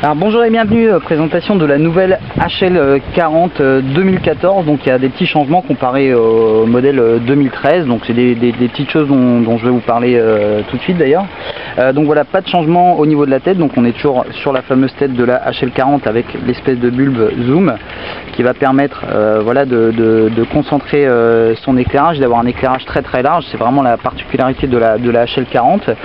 Alors bonjour et bienvenue, présentation de la nouvelle HL40 2014. Donc il y a des petits changements comparés au modèle 2013, donc c'est des petites choses dont je vais vous parler tout de suite d'ailleurs. Donc voilà, pas de changement au niveau de la tête, donc on est toujours sur la fameuse tête de la HL40 avec l'espèce de bulbe zoom qui va permettre voilà, de concentrer son éclairage, d'avoir un éclairage très large. C'est vraiment la particularité de la HL40.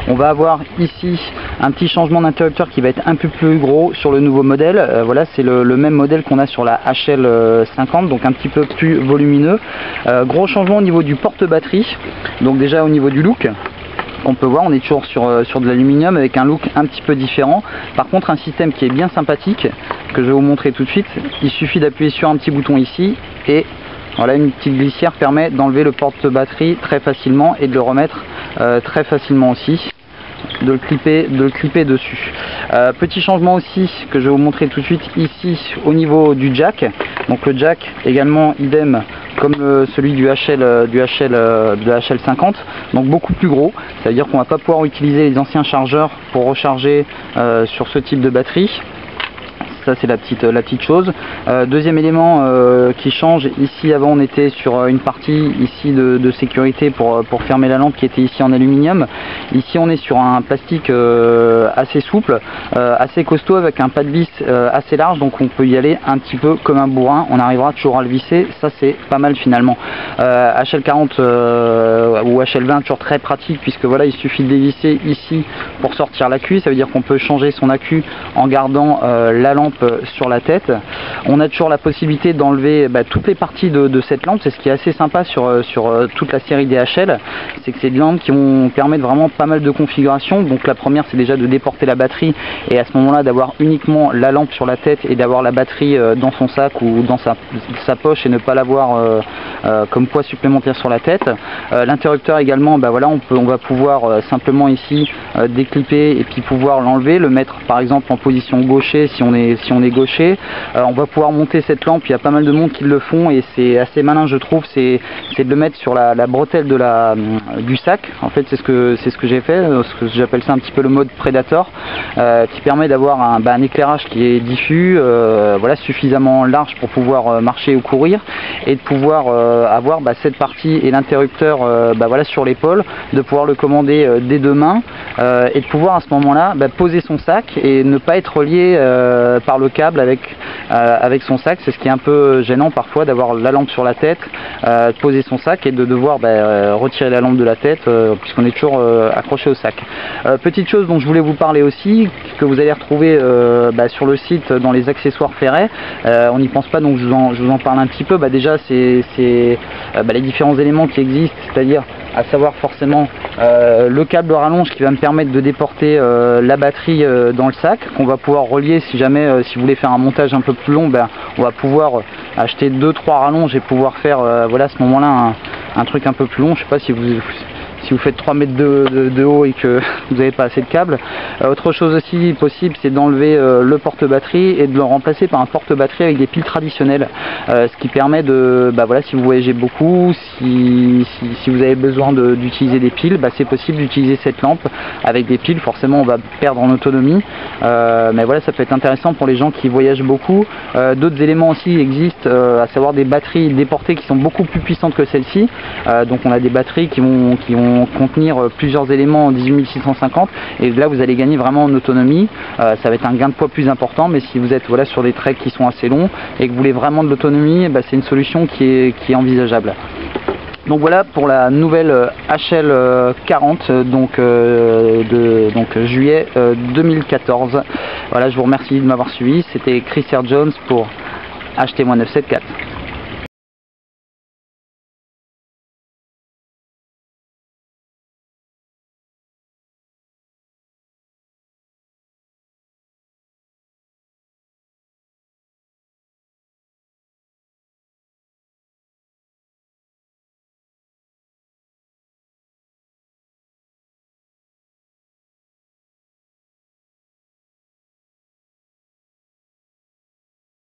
On va avoir ici un petit changement d'interrupteur qui va être un peu plus gros sur le nouveau modèle. Voilà, c'est le même modèle qu'on a sur la HL50, donc un petit peu plus volumineux. Gros changement au niveau du porte-batterie, donc déjà au niveau du look. On peut voir, on est toujours sur de l'aluminium avec un look un petit peu différent. Par contre, un système qui est bien sympathique, que je vais vous montrer tout de suite. Il suffit d'appuyer sur un petit bouton ici et voilà, une petite glissière permet d'enlever le porte-batterie très facilement et de le remettre très facilement aussi. De le clipper dessus. Petit changement aussi que je vais vous montrer tout de suite ici au niveau du jack. Donc le jack également idem comme celui de la HL50, donc beaucoup plus gros. Ça veut dire qu'on va pas pouvoir utiliser les anciens chargeurs pour recharger sur ce type de batterie. Ça c'est la petite chose. Deuxième élément qui change, ici avant on était sur une partie ici de sécurité pour fermer la lampe qui était ici en aluminium. Ici on est sur un plastique assez souple, assez costaud avec un pas de vis assez large, donc on peut y aller un petit peu comme un bourrin, on arrivera toujours à le visser, ça c'est pas mal finalement. HL40 ou HL20 toujours très pratique puisque voilà il suffit de dévisser ici pour sortir l'accu, ça veut dire qu'on peut changer son accu en gardant la lampe sur la tête. On a toujours la possibilité d'enlever toutes les parties de cette lampe. C'est ce qui est assez sympa sur toute la série des HL, c'est que c'est des lampes qui vont permettre vraiment pas mal de configurations. Donc la première c'est déjà de déporter la batterie et à ce moment là d'avoir uniquement la lampe sur la tête et d'avoir la batterie dans son sac ou dans sa poche et ne pas l'avoir comme poids supplémentaire sur la tête. L'interrupteur également, voilà, on va pouvoir simplement ici déclipper et puis pouvoir l'enlever, le mettre par exemple en position gaucher si on est gaucher. On va pouvoir monter cette lampe, il y a pas mal de monde qui le font et c'est assez malin je trouve, c'est de le mettre sur la bretelle du sac. En fait c'est ce que j'ai fait, ce que j'appelle ça un petit peu le mode Predator, qui permet d'avoir un éclairage qui est diffus, voilà, suffisamment large pour pouvoir marcher ou courir et de pouvoir avoir cette partie et l'interrupteur voilà, sur l'épaule, de pouvoir le commander des deux mains et de pouvoir à ce moment là poser son sac et ne pas être relié par le câble avec son sac. C'est ce qui est un peu gênant parfois d'avoir la lampe sur la tête, poser son sac et de devoir retirer la lampe de la tête puisqu'on est toujours accroché au sac. Petite chose dont je voulais vous parler aussi, que vous allez retrouver sur le site dans les accessoires ferrets, on n'y pense pas donc je vous en parle un petit peu. Déjà c'est les différents éléments qui existent, c'est-à-dire à savoir forcément le câble rallonge qui va me permettre de déporter la batterie dans le sac, qu'on va pouvoir relier si jamais si vous voulez faire un montage un peu plus long, on va pouvoir acheter 2-3 rallonges et pouvoir faire voilà, à ce moment là un truc un peu plus long. Je sais pas si vous faites 3 mètres de haut et que vous n'avez pas assez de câbles. Autre chose aussi possible, c'est d'enlever le porte-batterie et de le remplacer par un porte-batterie avec des piles traditionnelles. Ce qui permet de, voilà, si vous voyagez beaucoup, si vous avez besoin d'utiliser des piles, c'est possible d'utiliser cette lampe avec des piles. Forcément on va perdre en autonomie, mais voilà, ça peut être intéressant pour les gens qui voyagent beaucoup. D'autres éléments aussi existent, à savoir des batteries déportées qui sont beaucoup plus puissantes que celle-ci. Donc on a des batteries qui vont contenir plusieurs éléments en 18650 et là vous allez gagner vraiment en autonomie. Ça va être un gain de poids plus important, mais si vous êtes voilà, sur des treks qui sont assez longs et que vous voulez vraiment de l'autonomie, c'est une solution qui est envisageable. Donc voilà pour la nouvelle HL40 donc juillet 2014. Voilà, je vous remercie de m'avoir suivi. C'était Chris R. Jones pour HT-974.